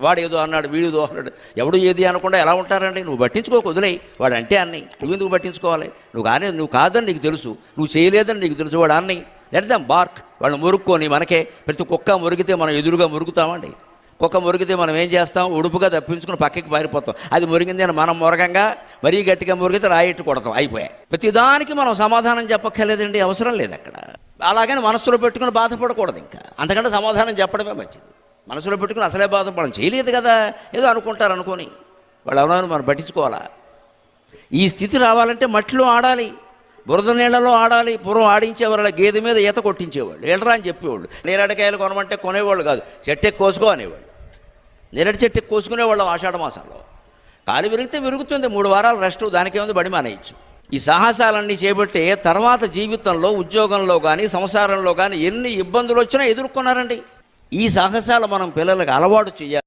వాడు ఏదో అన్నాడు, వీడిదో అన్నాడు, ఎవడు ఏది అనకుండా ఎలా ఉంటారండి? నువ్వు పట్టించుకోకు, వదిలేయి. వాడు అంటే అన్నీ నువ్వెందుకు పట్టించుకోవాలి? నువ్వు కాదని నీకు తెలుసు, నువ్వు చేయలేదని నీకు తెలుసు. వాడు అన్నీ లెట్ దెమ్ బార్క్. వాళ్ళు మురుక్కొని మనకే ప్రతి కుక్క మురిగితే మనం ఎదురుగా మురుగుతామండి. కుక్క మురిగితే మనం ఏం చేస్తాం? ఉడుపుగా తప్పించుకుని పక్కకి పారిపోతాం. అది మురిగింది అని మనం మురగంగా మరీ గట్టిగా మురిగితే రాయిట్టు కొడతాం, అయిపోయాయి. ప్రతిదానికి మనం సమాధానం చెప్పక్కర్లేదండి, అవసరం లేదు అక్కడ. అలాగని మనస్సులో పెట్టుకుని బాధపడకూడదు. ఇంకా అంతకంటే సమాధానం చెప్పడమే మంచిది. మనసులో పెట్టుకుని అసలే బాధపడడం చేయలేదు కదా, ఏదో అనుకుంటారు అనుకొని వాళ్ళు ఎవరైనా మనం పట్టించుకోవాలా? ఈ స్థితి రావాలంటే మట్టిలో ఆడాలి, బురద నీళ్లలో ఆడాలి. పూర్వం ఆడించేవారు, గేదె మీద ఈత కొట్టించేవాళ్ళు, ఏడరా అని చెప్పేవాళ్ళు. నేరేడుకాయలు కొనమంటే కొనేవాళ్ళు కాదు, చెట్టెక్కి కోసుకో అనేవాళ్ళు. నేరేడు చెట్టుకి కోసుకునేవాళ్ళం ఆషాఢ మాసంలో. కాలు విరిగితే విరుగుతుంది, 3 వారాలు రెస్ట్, దానికేముంది, బడి మానేయచ్చు. ఈ సాహసాలన్నీ చేపట్టే తర్వాత జీవితంలో, ఉద్యోగంలో కానీ సంసారంలో కానీ ఎన్ని ఇబ్బందులు వచ్చినా ఎదుర్కొన్నారండి. ఈ సాహసాలు మనం పిల్లలకు అలవాటు చేయాలి.